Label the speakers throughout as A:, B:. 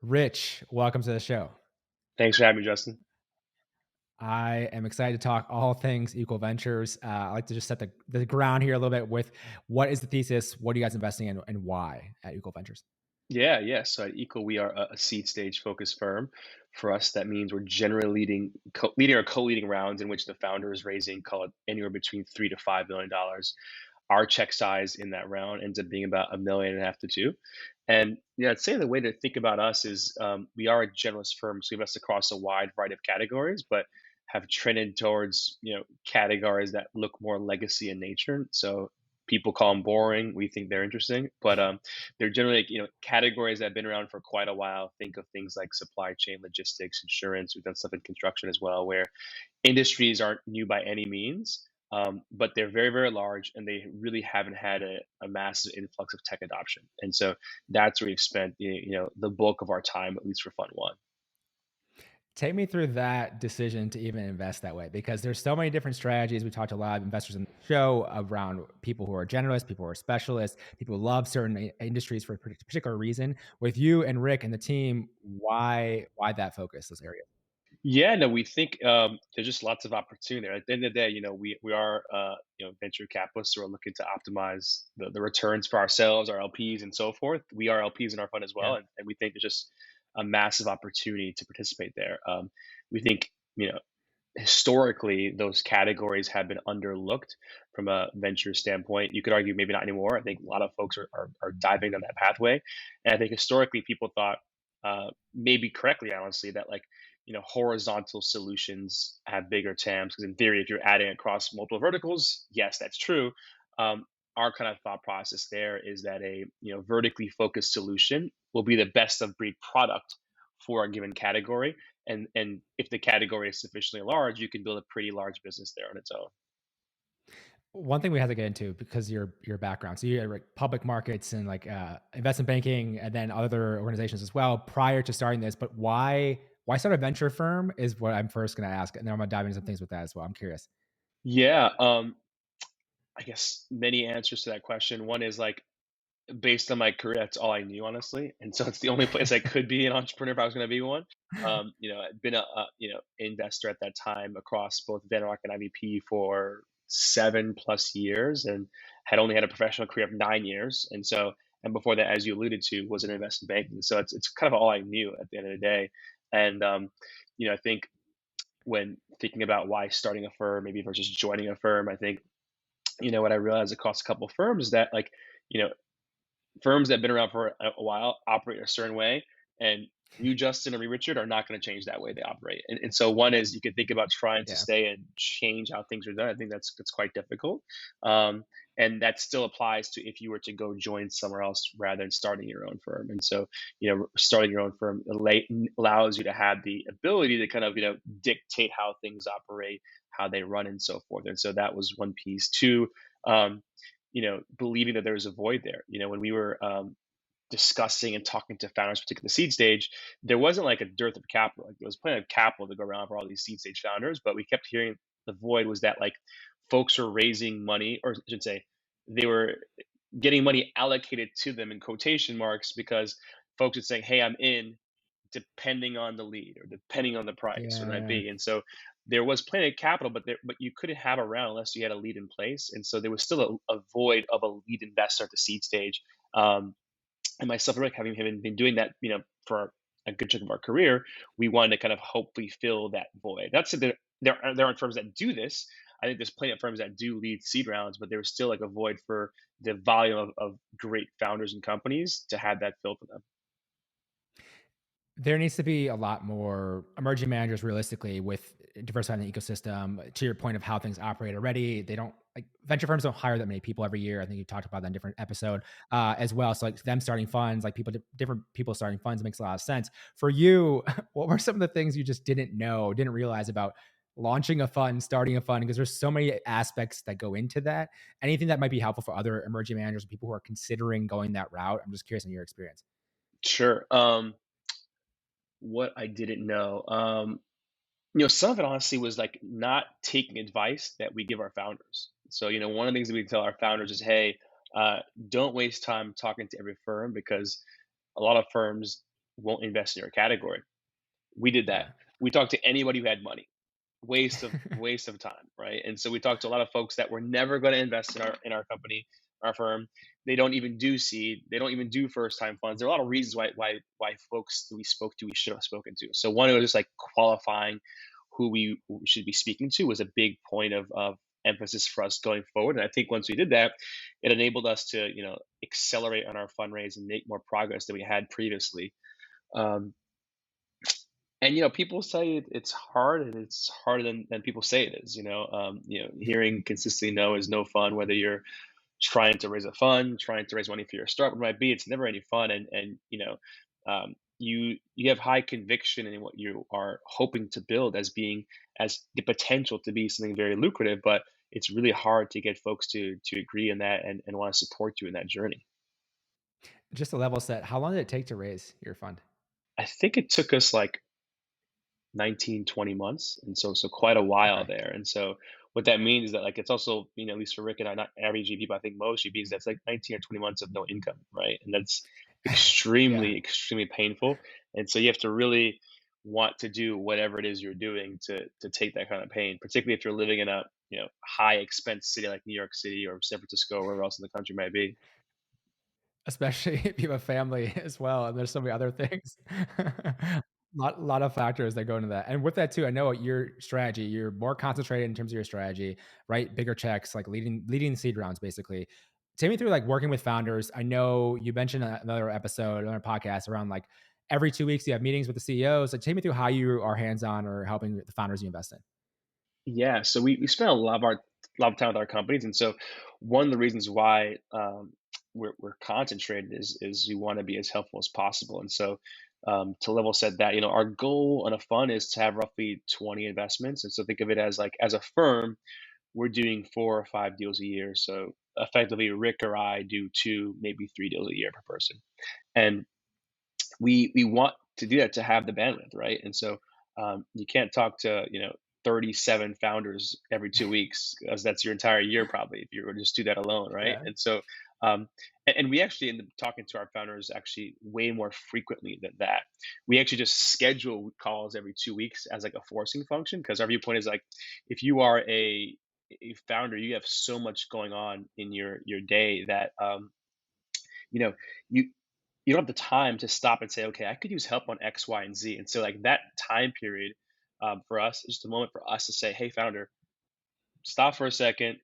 A: Rich, welcome to the show.
B: Thanks for having me, Justin.
A: I am excited to talk all things equal ventures. I like to just set the ground here a little bit with what is the thesis, what are you guys investing in, and why at Equal Ventures?
B: Yeah. So at Eco, we are a seed stage focused firm. For us, that means we're generally leading or co-leading rounds in which the founder is raising, call it anywhere between $3 to $5 million. Our check size in that round ends up being about 1.5 million to two. And yeah, I'd say the way to think about us is we are a generalist firm, so we invest across a wide variety of categories, but have trended towards categories that look more legacy in nature. So people call them boring. We think they're interesting, but they're generally like, categories that have been around for quite a while. Think of things like supply chain, logistics, insurance. We've done stuff in construction as well, where industries aren't new by any means, but they're very, very large, and they really haven't had a massive influx of tech adoption. And so that's where we've spent the bulk of our time, at least for Fund One.
A: Take me through that decision to even invest that way because there's so many different strategies. We talked to a lot of investors in the show around people who are generalists, people who are specialists, people who love certain industries for a particular reason. With you and Rick and the team, why that focus, those areas?
B: Yeah, no, we think there's just lots of opportunity there. At the end of the day, we are venture capitalists who are looking to optimize the returns for ourselves, our LPs, and so forth. We are LPs in our fund as well,
A: Yeah.
B: and we think there's just a massive opportunity to participate there. We think historically those categories have been underlooked from a venture standpoint. You could argue maybe not anymore. I think a lot of folks are diving down that pathway, and I think historically people thought, maybe correctly, honestly, that like horizontal solutions have bigger TAMs because in theory, if you're adding across multiple verticals, yes, that's true. Our kind of thought process there is that a vertically focused solution will be the best of breed product for a given category, and if the category is sufficiently large, you can build a pretty large business there on its own.
A: One thing we have to get into because your background. So you had like public markets and like investment banking, and then other organizations as well prior to starting this. But why start a venture firm is what I'm first going to ask, and then I'm going to dive into some things with that as well. I'm curious.
B: Yeah, I guess many answers to that question. One is like based on my career, that's all I knew, honestly, and so it's the only place I could be an entrepreneur if I was going to be one. I'd been a investor at that time across both Venrock and IVP for 7+ years, and had only had a professional career of 9 years, and before that, as you alluded to, was in investment banking. So it's kind of all I knew at the end of the day, and I think when thinking about why starting a firm, maybe versus joining a firm, I think what I realized across a couple of firms is that like you know firms that have been around for a while operate a certain way, and you, Justin, or me, Richard, are not going to change that way they operate. And so, one is you could think about trying to
A: Yeah.
B: stay and change how things are done. I think that's quite difficult, and that still applies to if you were to go join somewhere else rather than starting your own firm. And so, starting your own firm allows you to have the ability to kind of dictate how things operate, how they run, and so forth. And so that was one piece. Two. Believing that there was a void there. When we were discussing and talking to founders, particularly the seed stage, there wasn't like a dearth of capital. Like there was plenty of capital to go around for all these seed stage founders, but we kept hearing the void was that like folks were raising money, or I should say, they were getting money allocated to them in quotation marks because folks would say, "Hey, I'm in," depending on the lead or depending on the price, or might
A: Yeah.
B: be. And so there was plenty of capital, but you couldn't have a round unless you had a lead in place. And so there was still a void of a lead investor at the seed stage. And myself and Rick, having been doing that, for a good chunk of our career, we wanted to kind of hopefully fill that void. That's there aren't firms that do this. I think there's plenty of firms that do lead seed rounds, but there was still like a void for the volume of great founders and companies to have that filled for them.
A: There needs to be a lot more emerging managers realistically with diversifying the ecosystem. To your point of how things operate already, they don't like venture firms don't hire that many people every year. I think you talked about that in a different episode as well. So like them starting funds, like different people starting funds makes a lot of sense. For you, what were some of the things you just didn't know, didn't realize about launching a fund, starting a fund? Because there's so many aspects that go into that. Anything that might be helpful for other emerging managers, people who are considering going that route? I'm just curious on your experience.
B: Sure. What I didn't know. Some of it honestly was like not taking advice that we give our founders. So, one of the things that we tell our founders is, hey, don't waste time talking to every firm because a lot of firms won't invest in your category. We did that.
A: Yeah.
B: We talked to anybody who had money. Waste of time, right? And so we talked to a lot of folks that were never going to invest in our company, our firm. They don't even do seed. They don't even do first time funds. There are a lot of reasons why folks that we spoke to we should have spoken to. So one, it was just like qualifying who we should be speaking to was a big point of emphasis for us going forward. And I think once we did that, it enabled us to accelerate on our fundraise and make more progress than we had previously. Um, and people say it's hard, and it's harder than people say it is. Hearing consistently no is no fun. Whether you're trying to raise a fund, trying to raise money for your startup, it might be. It's never any fun, you have high conviction in what you are hoping to build as being as the potential to be something very lucrative, but it's really hard to get folks to agree in that and want to support you in that journey.
A: Just a level set, how long did it take to raise your fund?
B: I think it took us like 19, 20 months, and so quite a while
A: Okay.
B: there. And so what that means is that, like, it's also, at least for Rick and I, not average GP, but I think most GPs, that's like 19 or 20 months of no income, right? And that's
A: Yeah.
B: extremely, extremely painful. And so you have to really want to do whatever it is you're doing to take that kind of pain, particularly if you're living in a high expense city like New York City or San Francisco or wherever else in the country might be.
A: Especially if you have a family as well, and there's so many other things. Lot of factors that go into that, and with that too, I know your strategy, you're more concentrated in terms of your strategy, right? Bigger checks, like leading the seed rounds, basically. Take me through, like, working with founders. I know you mentioned another episode, another podcast around, like, every 2 weeks you have meetings with the CEOs. Like, take me through how you are hands-on or helping the founders you invest in.
B: Yeah, so we spend a lot of time with our companies, and so one of the reasons why we're concentrated is we want to be as helpful as possible. And so to level set that, our goal on a fund is to have roughly 20 investments. And so think of it as, like, as a firm, we're doing 4 or 5 deals a year. So effectively, Rick or I do two, maybe three deals a year per person. And we want to do that to have the bandwidth, right? And so you can't talk to 37 founders every 2 weeks, because that's your entire year probably if you were to just do that alone, right?
A: Yeah.
B: And so and we actually end up talking to our founders actually way more frequently than that. We actually just schedule calls every 2 weeks as like a forcing function, because our viewpoint is like, if you are a founder, you have so much going on in your day that you know you you don't have the time to stop and say, okay, I could use help on X, Y, and Z. And so, like, that time period for us is just a moment for us to say, hey, founder, stop for a second.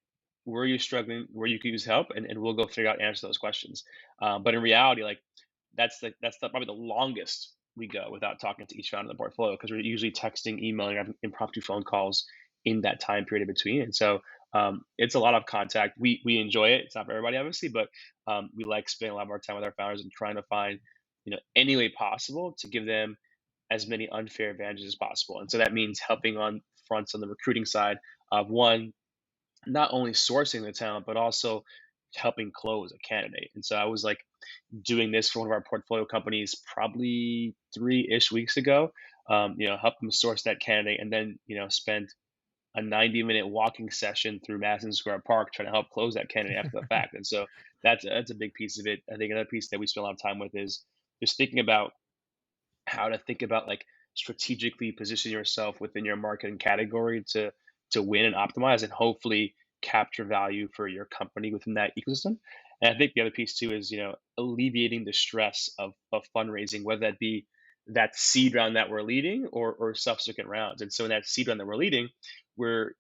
B: Where are you struggling? Where you could use help, and we'll go figure out and answer those questions. But in reality, like, probably the longest we go without talking to each founder in the portfolio, because we're usually texting, emailing, having impromptu phone calls in that time period in between. And so it's a lot of contact. We enjoy it. It's not for everybody, obviously, but we like spending a lot of our time with our founders and trying to find any way possible to give them as many unfair advantages as possible. And so that means helping on fronts on the recruiting side of one, not only sourcing the talent, but also helping close a candidate. And so I was like doing this for one of our portfolio companies probably 3-ish weeks ago. Help them source that candidate, and then spend a 90-minute walking session through Madison Square Park trying to help close that candidate after the fact. And so that's a big piece of it. I think another piece that we spend a lot of time with is just thinking about how to think about, like, strategically position yourself within your market and category to win and optimize and hopefully capture value for your company within that ecosystem. And I think the other piece too is alleviating the stress of fundraising, whether that be that seed round that we're leading or subsequent rounds. And so in that seed round that we're leading, we're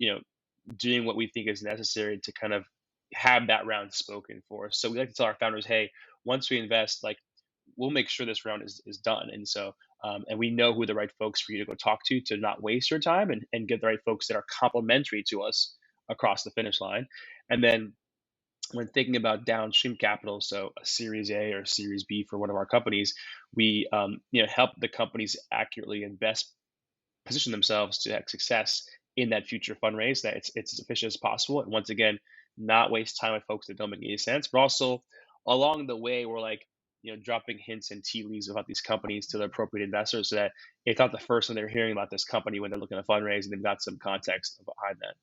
B: doing what we think is necessary to kind of have that round spoken for. So we like to tell our founders, hey, once we invest, like, we'll make sure this round is done. And so, and we know who the right folks for you to go talk to not waste your time, and get the right folks that are complementary to us across the finish line. And then when thinking about downstream capital, so a Series A or Series B for one of our companies, we help the companies accurately and best position themselves to have success in that future fundraise, that it's as efficient as possible. And once again, not waste time with folks that don't make any sense, but also along the way, we're like, dropping hints and tea leaves about these companies to the appropriate investors, so that it's not the first time they're hearing about this company when they're looking to fundraise, and they've got some context behind that.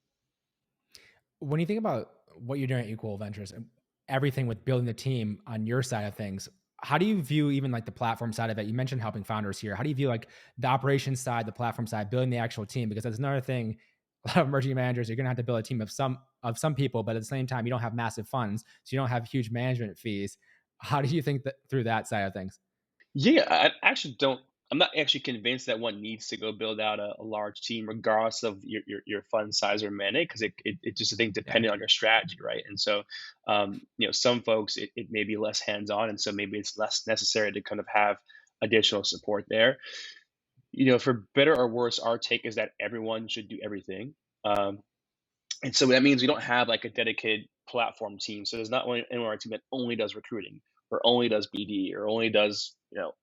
A: When you think about what you're doing at Equal Ventures and everything with building the team on your side of things, how do you view even like the platform side of it? You mentioned helping founders here. How do you view like the operations side, the platform side, building the actual team? Because that's another thing. A lot of emerging managers, you're gonna have to build a team of some people, but at the same time, you don't have massive funds, so you don't have huge management fees. How do you think that through that side of things?
B: Yeah, I actually don't. I'm not actually convinced that one needs to go build out a large team, regardless of your fund size or mandate, because it just I think
A: Yeah.
B: depending on your strategy, right? And so, some folks it may be less hands on, and so maybe it's less necessary to kind of have additional support there. For better or worse, our take is that everyone should do everything. Um, and so that means we don't have like a dedicated platform team. So there's not anyone on our team that only does recruiting or only does BD or only does,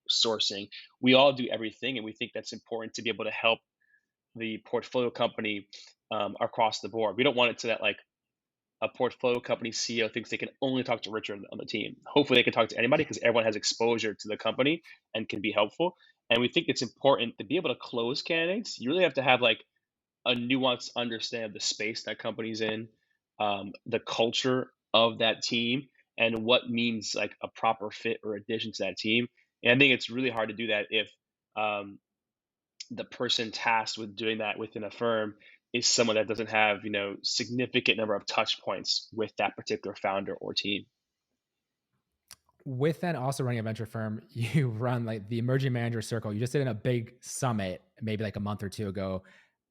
B: sourcing. We all do everything. And we think that's important to be able to help the portfolio company across the board. We don't want it to that like a portfolio company CEO thinks they can only talk to Richard on the team. Hopefully they can talk to anybody because everyone has exposure to the company and can be helpful. And we think it's important to be able to close candidates. You really have to have like a nuanced understand of the space that company's in, the culture of that team, and what means like a proper fit or addition to that team. And I think it's really hard to do that if um, the person tasked with doing that within a firm is someone that doesn't have significant number of touch points with that particular founder or team.
A: With then also running a venture firm, you run like the emerging manager circle. You just did in a big summit maybe like a month or two ago.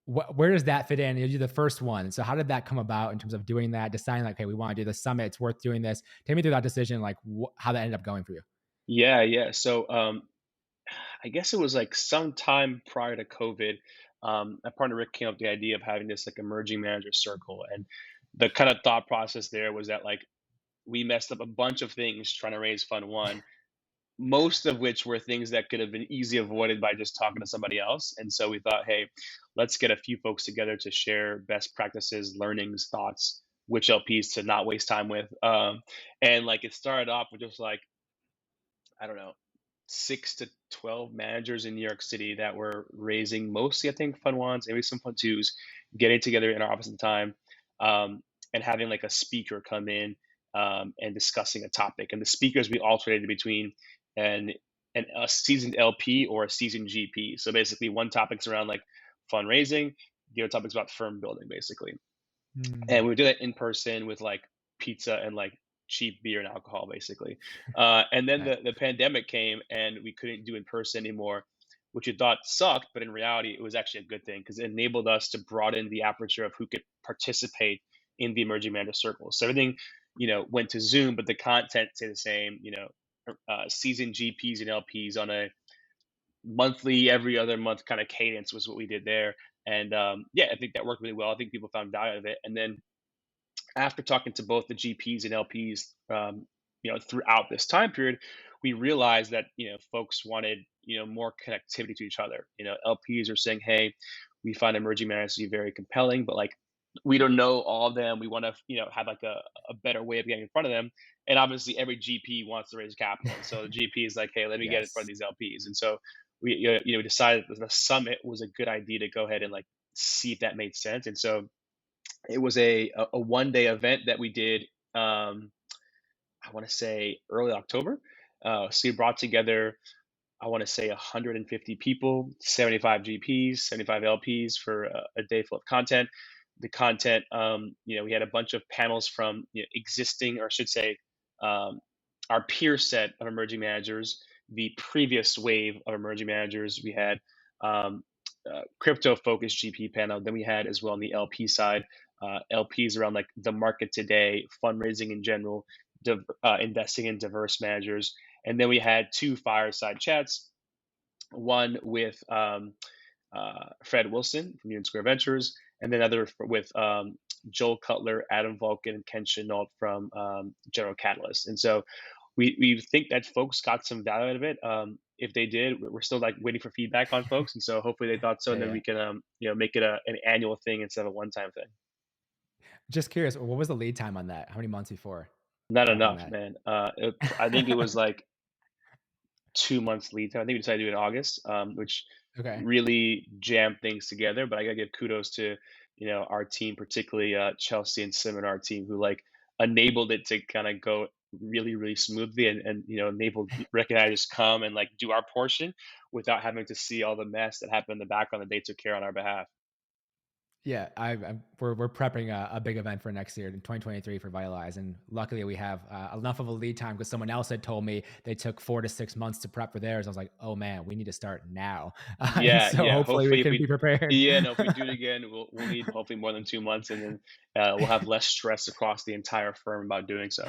A: Where does that fit in? You're the first one. So how did that come about in terms of doing that, deciding like, hey, we want to do the summit. It's worth doing this. Take me through that decision, like how that ended up going for you.
B: Yeah. So I guess it was like sometime prior to COVID. My partner Rick came up with the idea of having this like emerging manager circle, and the kind of thought process there was that like we messed up a bunch of things trying to raise fund one, most of which were things that could have been easy avoided by just talking to somebody else. And so we thought, hey, let's get a few folks together to share best practices, learnings, thoughts, which LPs to not waste time with. And like it started off with just like, I don't know, 6 to 12 managers in New York City that were raising mostly, I think, fund ones, maybe some fund twos, getting together in our office at the time, and having like a speaker come in and discussing a topic. And the speakers we alternated between an a seasoned LP or a seasoned GP. So basically, one topic's around like fundraising, the other topic's about firm building, basically. And
A: Hmm.
B: we would do that in person with like pizza and like cheap beer and alcohol, basically. And then
A: Nice.
B: the pandemic came and we couldn't do in person anymore, which we thought sucked, but in reality, it was actually a good thing because it enabled us to broaden the aperture of who could participate in the emerging manager circle. So everything, went to Zoom, but the content stayed the same. Seasoned GPs and LPs on a monthly, every other month kind of cadence was what we did there. And yeah, I think that worked really well. I think people found value out of it. And then after talking to both the GPs and LPs, throughout this time period, we realized that folks wanted more connectivity to each other. LPs are saying, "Hey, we find emerging managers to be very compelling, but like we don't know all of them. We want to have like a better way of getting in front of them." And obviously, every GP wants to raise capital, and so the GP is like, "Hey, let me get in front of
A: Yes.
B: these LPs." And so we decided that the summit was a good idea to go ahead and like see if that made sense. And so it was a 1 day event that we did. I want to say early October. So we brought together, I want to say 150 people, 75 GPs, 75 LPs for a day full of content. The content, we had a bunch of panels from existing, or I should say, um, our peer set of emerging managers, the previous wave of emerging managers. We had um, crypto focused GP panel. Then we had as well on the LP side, LPs around like the market today, fundraising in general, investing in diverse managers. And then we had two fireside chats, one with Fred Wilson from Union Square Ventures, and then another with Joel Cutler, Adam Vulcan, and Ken Chenault from General Catalyst. And so we think that folks got some value out of it. If they did, we're still like waiting for feedback on folks, and so hopefully they thought so,
A: Yeah,
B: and then
A: yeah.
B: we can make it an annual thing instead of a one time thing.
A: Just curious, what was the lead time on that? How many months before
B: Not
A: happening
B: enough,
A: that?
B: man. I think it was like 2 months lead time. I think we decided to do it in August, which
A: Okay.
B: really jammed things together. But I gotta give kudos to our team, particularly Chelsea and Sim and our team, who like enabled it to kind of go really, really smoothly, and enable recognizers come and like do our portion without having to see all the mess that happened in the background that they took care on our behalf.
A: Yeah, we're prepping a big event for next year in 2023 for Vitalize, and luckily we have enough of a lead time because someone else had told me they took 4 to 6 months to prep for theirs. I was like, oh man, we need to start now, and
B: Yeah,
A: so
B: yeah.
A: hopefully we
B: Hopefully, if
A: can be
B: we
A: prepared.
B: yeah, no, if we do it again, we'll need hopefully more than 2 months, and then we'll have less stress across the entire firm about doing so.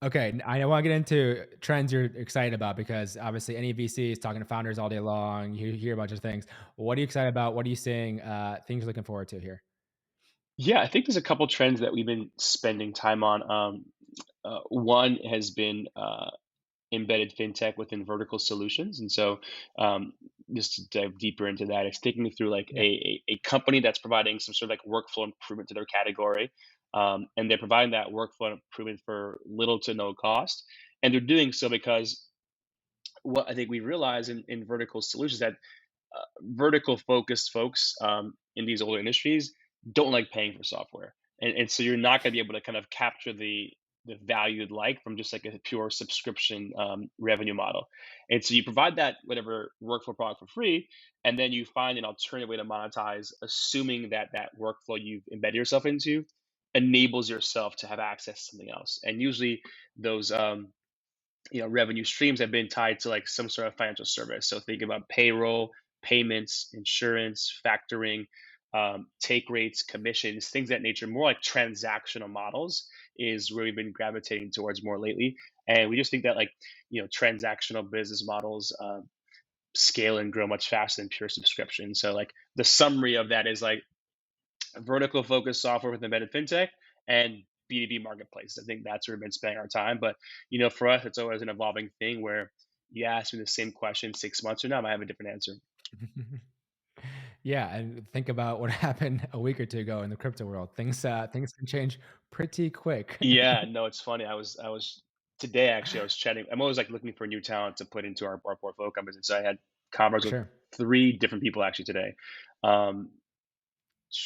A: Okay, I want to get into trends you're excited about because obviously any VC is talking to founders all day long. You hear a bunch of things. What are you excited about? What are you seeing? Things you're looking forward to here?
B: Yeah, I think there's a couple trends that we've been spending time on. One has been embedded fintech within vertical solutions. And so, um, just to dive deeper into that, it's taking me through like
A: Yeah.
B: a company that's providing some sort of like workflow improvement to their category. And they're providing that workflow improvement for little to no cost. And they're doing so because what I think we realize in vertical solutions that vertical focused folks in these older industries don't like paying for software, and so you're not going to be able to kind of capture the value you'd like from just like a pure subscription revenue model. And so you provide that whatever workflow product for free, and then you find an alternative way to monetize, assuming that that workflow you've embedded yourself into enables yourself to have access to something else. And usually those revenue streams have been tied to like some sort of financial service. So think about payroll, payments, insurance, factoring, take rates, commissions, things of that nature. More like transactional models is where we've been gravitating towards more lately. And we just think that like transactional business models scale and grow much faster than pure subscription. So like the summary of that is like vertical focused software with embedded fintech and B2B marketplaces. I think that's where we've been spending our time. But for us, it's always an evolving thing where you ask me the same question 6 months from now, I might have a different answer.
A: Yeah, and think about what happened a week or two ago in the crypto world. Things can change pretty quick.
B: Yeah, no, it's funny. I was today actually. I was chatting. I'm always like looking for new talent to put into our portfolio companies, and so I had convers
A: For
B: with
A: sure.
B: three different people actually today. Um,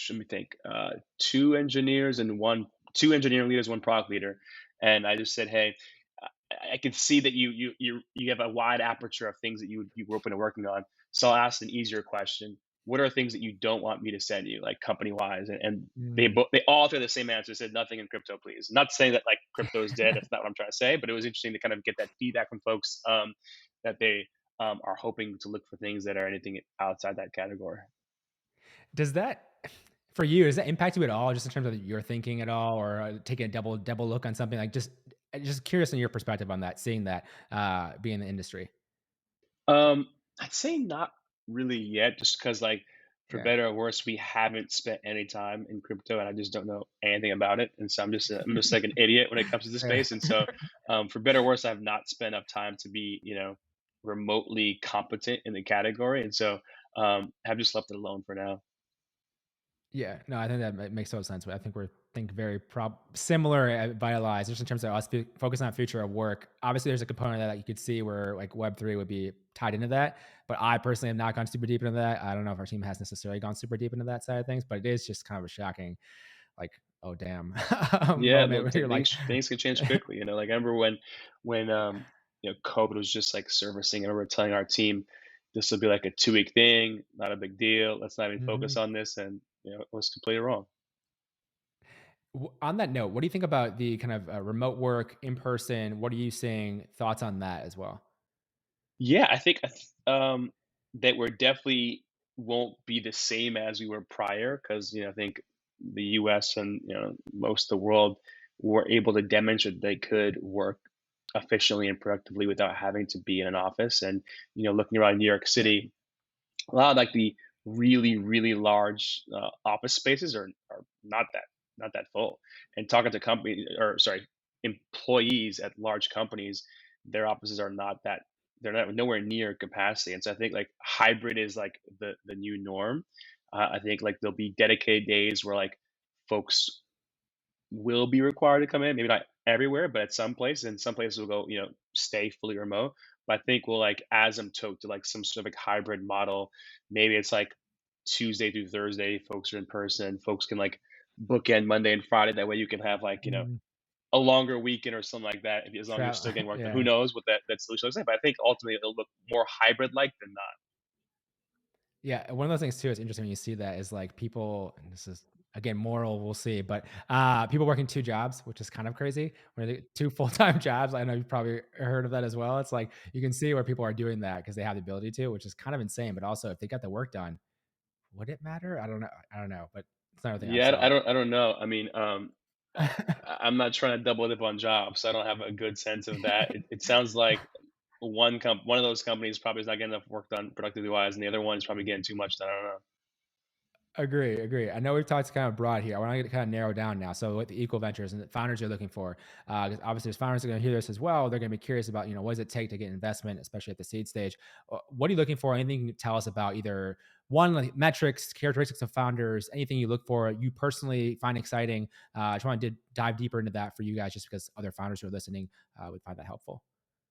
B: Let me think. Two engineers and two engineering leaders, one product leader, and I just said, "Hey, I can see that you have a wide aperture of things that you were open to working on. So I'll ask an easier question: what are things that you don't want me to send you, like company wise?" And
A: Mm.
B: they all through the same answer said nothing in crypto, please. Not saying that like crypto is dead. That's not what I'm trying to say. But it was interesting to kind of get that feedback from folks that they are hoping to look for things that are anything outside that category.
A: Does that for you, does that impact you at all just in terms of your thinking at all or, taking a double look on something? Like, just curious in your perspective on that, seeing that, being in the industry.
B: Um, I'd say not really yet, just because like for
A: Yeah.
B: better or worse, we haven't spent any time in crypto, and I just don't know anything about it. And so I'm just like an idiot when it comes to this
A: Fair.
B: space. And so, for better or worse, I have not spent enough time to be remotely competent in the category. And so, have just left it alone for now.
A: Yeah, no, I think that makes total sense. I think we're think very similar at Vitalize, just in terms of us focusing on future of work. Obviously, there's a component of that you could see where like Web3 would be tied into that, but I personally have not gone super deep into that. I don't know if our team has necessarily gone super deep into that side of things, but it is just kind of a shocking, like, oh damn,
B: Yeah,
A: moment
B: no,
A: where you're like,
B: things can change quickly. Like I remember when COVID was just like servicing. I remember telling our team this will be like a 2 week thing, not a big deal. Let's not even focus
A: Mhm.
B: on this, and it was completely wrong.
A: On that note, what do you think about the kind of remote work in person? What are you seeing? Thoughts on that as well?
B: Yeah, I think that we're definitely won't be the same as we were prior because I think the U.S. and most of the world were able to demonstrate they could work efficiently and productively without having to be in an office. And looking around New York
A: Yeah.
B: City, a lot of like the really large office spaces are not that full. And talking to company or sorry employees at large companies, their offices are not that they're not nowhere near capacity. And so I think like hybrid is like the new norm. I think like there'll be dedicated days where like folks will be required to come in, maybe not everywhere, but at some places, and some places will go, stay fully remote. But I think we'll like asymptote to like some sort of like hybrid model. Maybe it's like Tuesday through Thursday, folks are in person. Folks can like bookend Monday and Friday. That way you can have like,
A: Mm.
B: a longer weekend or something like that, as long as you're
A: Tra
B: still getting work done. Who
A: yeah.
B: knows what that solution looks like? But I think ultimately it'll look more hybrid like than not.
A: Yeah, one of those things too, it's interesting when you see that is like people, and this is again moral, we'll see, but people working two jobs, which is kind of crazy. When they two full-time jobs, I know you've probably heard of that as well. It's like you can see where people are doing that because they have the ability to, which is kind of insane. But also, if they got the work done, would it matter? I don't know. I don't know, but it's another thing I've
B: Yeah,
A: saw.
B: I don't know. I mean, I'm not trying to double dip on jobs, so I don't have a good sense of that. It sounds like one of those companies probably is not getting enough work done productively wise, and the other one is probably getting too much done. I don't know.
A: Agree, agree. I know we've talked kind of broad here. I want to kind of narrow down now. So, what the equal ventures and the founders are looking for, 'cause obviously, as founders are going to hear this as well, they're going to be curious about, what does it take to get investment, especially at the seed stage. What are you looking for? Anything you can tell us about either one, like metrics, characteristics of founders, anything you look for, you personally find exciting. I just want to dive deeper into that for you guys, just because other founders who are listening would find that helpful.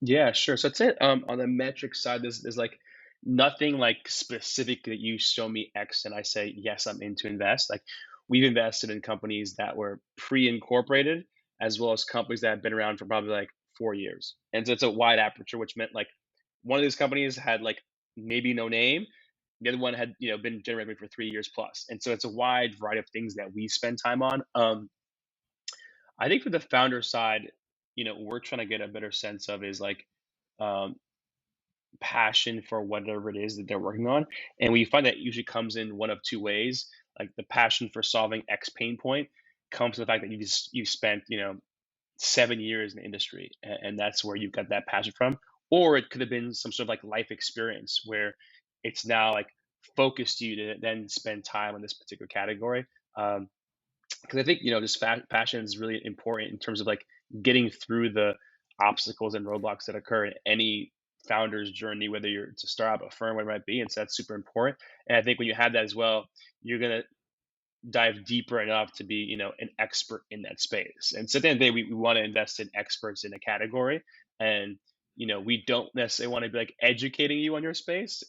B: Yeah, sure. So I'd say on the metric side, there's like nothing like specific that you show me X and I say yes, I'm in to invest. Like we've invested in companies that were pre-incorporated as well as companies that have been around for probably like 4 years, and so it's a wide aperture, which meant like one of these companies had like maybe no name, the other one had been generating for 3 years plus, and so it's a wide variety of things that we spend time on. I think for the founder side, we're trying to get a better sense of is like um, passion for whatever it is that they're working on. And we find that usually comes in one of two ways. Like the passion for solving X pain point comes from the fact that you spent 7 years in the industry, and that's where you've got that passion from. Or it could have been some sort of like life experience where it's now like focused you to then spend time on this particular category. Because I think just passion is really important in terms of like getting through the obstacles and roadblocks that occur in any founder's journey, whether you're to start up a firm, whatever it might be. And so that's super important. And I think when you have that as well, you're gonna dive deeper enough to be an expert in that space. And so at the end of the day, we want to invest in experts in a category, and we don't necessarily want to be like educating you on your space.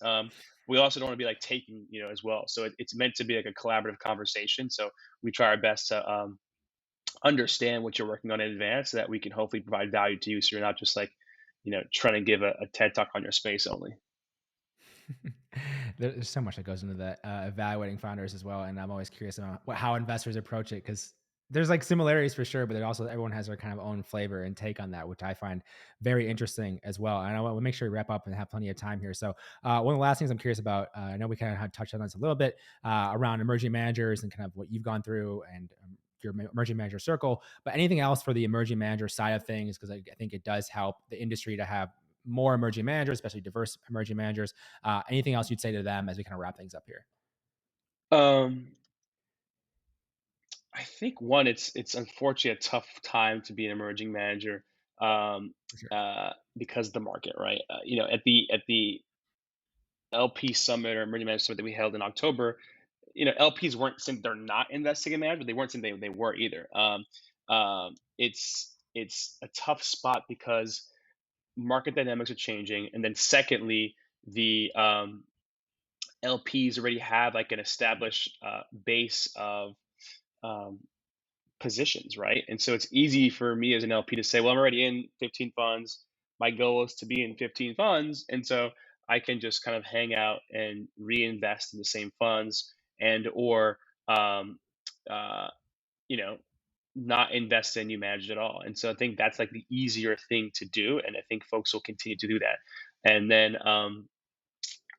B: We also don't want to be like taking as well. So it's meant to be like a collaborative conversation, so we try our best to understand what you're working on in advance so that we can hopefully provide value to you, so you're not just like trying to give a TED talk on your space only.
A: There's so much that goes into that, evaluating founders as well, and I'm always curious about how investors approach it because there's like similarities for sure, but then also everyone has their kind of own flavor and take on that, which I find very interesting as well. And I want to make sure we wrap up and have plenty of time here. So, one of the last things I'm curious about, I know we kind of had touched on this a little bit around emerging managers and kind of what you've gone through and your emerging manager circle, but anything else for the emerging manager side of things? Because I think it does help the industry to have more emerging managers, especially diverse emerging managers. Anything else you'd say to them as we kind of wrap things up here?
B: um I think one, it's unfortunately a tough time to be an emerging manager, um,
A: For sure.
B: because of the market, right? At the LP summit or emerging manager summit that we held in October, LPs weren't saying they're not investing in management, but they weren't saying they were either. It's a tough spot because market dynamics are changing, and then secondly, the LPs already have like an established base of um, positions, right? And so it's easy for me as an LP to say, well, I'm already in 15 funds. My goal is to be in 15 funds. And so I can just kind of hang out and reinvest in the same funds and or uh, you know, not invest in new managers at all. And so I think that's like the easier thing to do. And I think folks will continue to do that. And then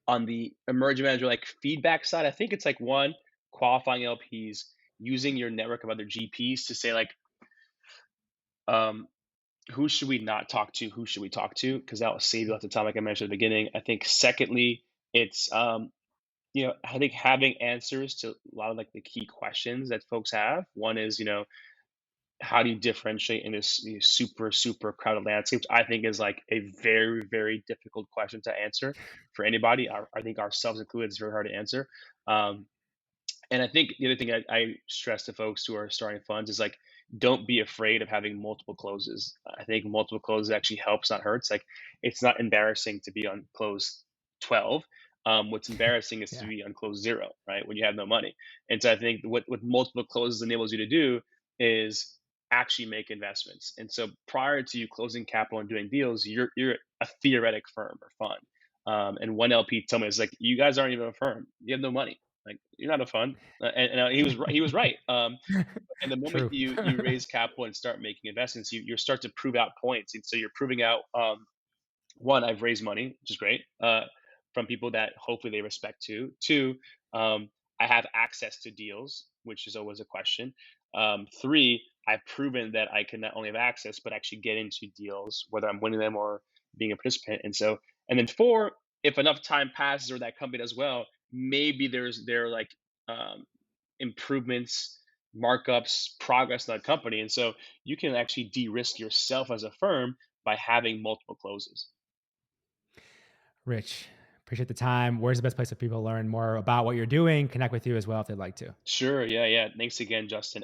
B: on the emerging manager like feedback side, I think it's like one, qualifying LPs, using your network of other GPs to say like, um, who should we not talk to? Who should we talk to? Because that will save you lots of time, like I mentioned at the beginning. I think secondly, it's I think having answers to a lot of like the key questions that folks have. One is, how do you differentiate in this super super crowded landscape, which I think is like a very very difficult question to answer for anybody. I think ourselves included, it's very hard to answer. Um, and I think the other thing I stress to folks who are starting funds is like, don't be afraid of having multiple closes. I think multiple closes actually helps, not hurts. Like, it's not embarrassing to be on close 12. What's embarrassing is to
A: Yeah.
B: be on close zero, right? When you have no money. And so I think what multiple closes enables you to do is actually make investments. And so prior to you closing capital and doing deals, you're a theoretic firm or fund. And one LP told me, it's like, you guys aren't even a firm. You have no money. Like, you're not a fund. And he was right. And the moment
A: True.
B: you raise capital and start making investments, you start to prove out points. And so you're proving out, one, I've raised money, which is great, from people that hopefully they respect too. Two, I have access to deals, which is always a question. Three, I've proven that I can not only have access, but actually get into deals, whether I'm winning them or being a participant. And then four, if enough time passes or that company does well, maybe there are like, um, improvements, markups, progress in that company. And so you can actually de-risk yourself as a firm by having multiple closes.
A: Rich, appreciate the time. Where's the best place for people to learn more about what you're doing, connect with you as well if they'd like to?
B: Sure. Yeah. Yeah. Thanks again, Justin.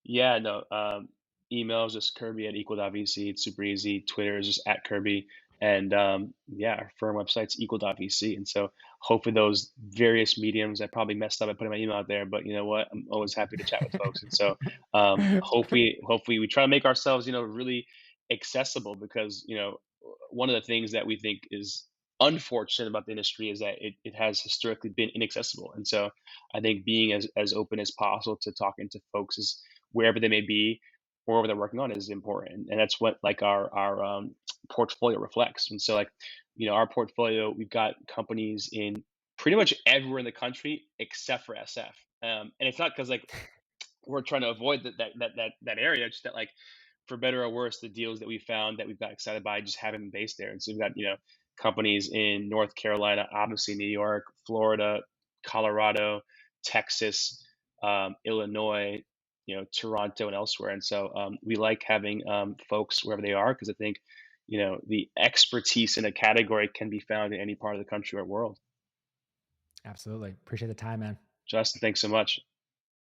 B: Yeah. No. Email is just Kirby at equal.vc. It's super easy. Twitter is just at Kirby. And yeah, our firm website's equal.vc. And so hopefully those various mediums, I probably messed up by putting my email out there, but you know what? I'm always happy to chat with folks. And so hopefully we try to make ourselves, really accessible, because, one of the things that we think is unfortunate about the industry is that it has historically been inaccessible. And so I think being as open as possible to talking to folks is wherever they may be or whatever they're working on is important. And that's what like our portfolio reflects. And so like, our portfolio, we've got companies in pretty much everywhere in the country except for SF. And it's not because like we're trying to avoid that area, just that like for better or worse, the deals that we found that we've got excited by just haven't been based there. And so we've got, companies in North Carolina, obviously New York, Florida, Colorado, Texas, Illinois, Toronto and elsewhere. And so we like having folks wherever they are, because I think, the expertise in a category can be found in any part of the country or world.
A: Absolutely. Appreciate the time, man.
B: Justin, thanks so much.